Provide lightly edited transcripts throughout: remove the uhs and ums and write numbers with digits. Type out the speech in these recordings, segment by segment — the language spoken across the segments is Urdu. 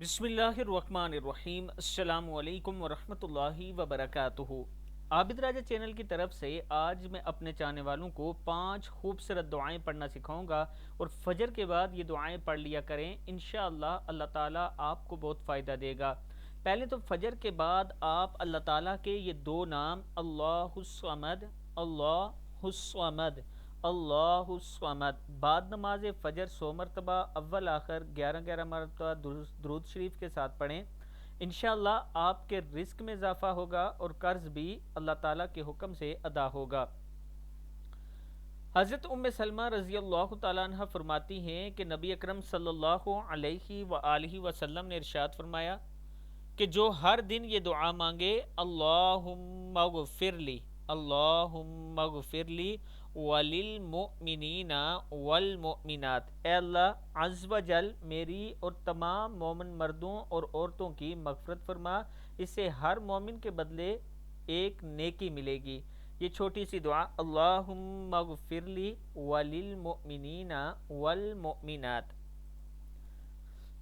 بسم اللہ الرحمن الرحیم۔ السلام علیکم ورحمۃ اللہ وبرکاتہ۔ عابد راجہ چینل کی طرف سے آج میں اپنے چاہنے والوں کو 5 خوبصورت دعائیں پڑھنا سکھاؤں گا، اور فجر کے بعد یہ دعائیں پڑھ لیا کریں، انشاءاللہ اللہ تعالیٰ آپ کو بہت فائدہ دے گا۔ پہلے تو فجر کے بعد آپ اللہ تعالیٰ کے یہ 2 نام اللہ الصمد، اللہ الصمد، اللہ الصمد بعد نماز فجر 100 مرتبہ اول آخر 11 مرتبہ درود شریف کے ساتھ پڑھیں۔ انشاءاللہ آپ کے رزق میں اضافہ ہوگا اور قرض بھی اللہ تعالیٰ کے حکم سے ادا ہوگا۔ حضرت ام سلمہ رضی اللہ تعالیٰ عنہ فرماتی ہیں کہ نبی اکرم صلی اللہ علیہ وآلہ وسلم نے ارشاد فرمایا کہ جو ہر دن یہ دعا مانگے، اللہم اغفر لی، اللہم اغفر لی وللمؤمنین والمؤمنات، اے اللہ عز و جل میری اور تمام مومن مردوں اور عورتوں کی مغفرت فرما، اس سے ہر مومن کے بدلے ایک نیکی ملے گی۔ یہ چھوٹی سی دعا اللہم اغفر لی وللمؤمنین والمؤمنات،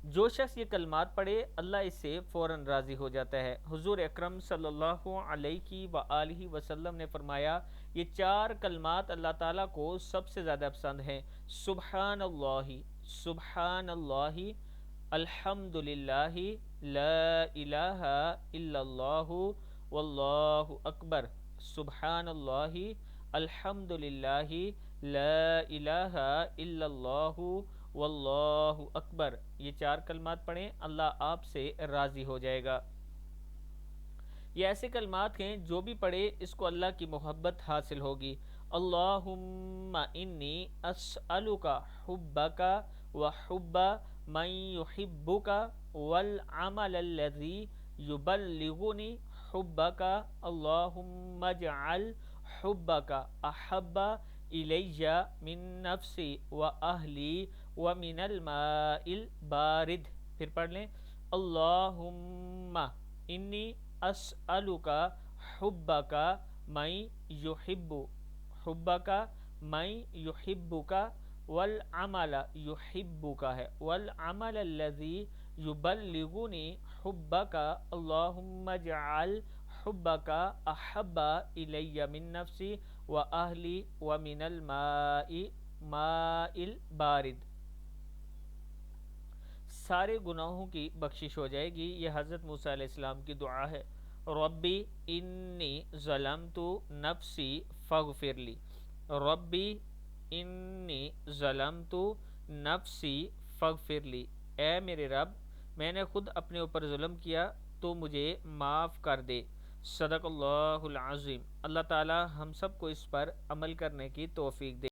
جو شخص یہ کلمات پڑھے اللہ اس سے فوراً راضی ہو جاتا ہے۔ حضور اکرم صلی اللہ علیہ وآلہ وسلم نے فرمایا یہ 4 کلمات اللہ تعالیٰ کو سب سے زیادہ پسند ہیں: سبحان اللہ، سبحان اللہ، الحمد للہ، لا الہ الا اللہ، واللہ اکبر، سبحان اللہ، الحمد للہ، لا الہ الا اللہ، واللہ اکبر۔ یہ 4 کلمات پڑھیں، اللہ آپ سے راضی ہو جائے گا۔ یہ ایسے کلمات ہیں جو بھی پڑھے اس کو اللہ کی محبت حاصل ہوگی۔ اللہم انی اسألک حبک وحب من یحبک والعمل الذی یبلغنی حبک، اللہم اجعل حبک احب الی من نفسی واہلی ومن الماء البارد۔ پھر پڑھ لیں، اللہم انی اسألک حبک من یحب، حبک من یحبک والعمل یحبک ہے، والعمل الذی یبلغنی حبک، اللہم اجعل حبک احب الی من نفسی واہلی ومن الماء ماء البارد۔ سارے گناہوں کی بخشش ہو جائے گی۔ یہ حضرت موسیٰ علیہ السلام کی دعا ہے۔ ربی انی ظلمت نفسی فاغفر لی، ربی انی ظلمت نفسی فاغفر لی، اے میرے رب میں نے خود اپنے اوپر ظلم کیا تو مجھے معاف کر دے۔ صدق اللہ العظیم۔ اللہ تعالی ہم سب کو اس پر عمل کرنے کی توفیق دے۔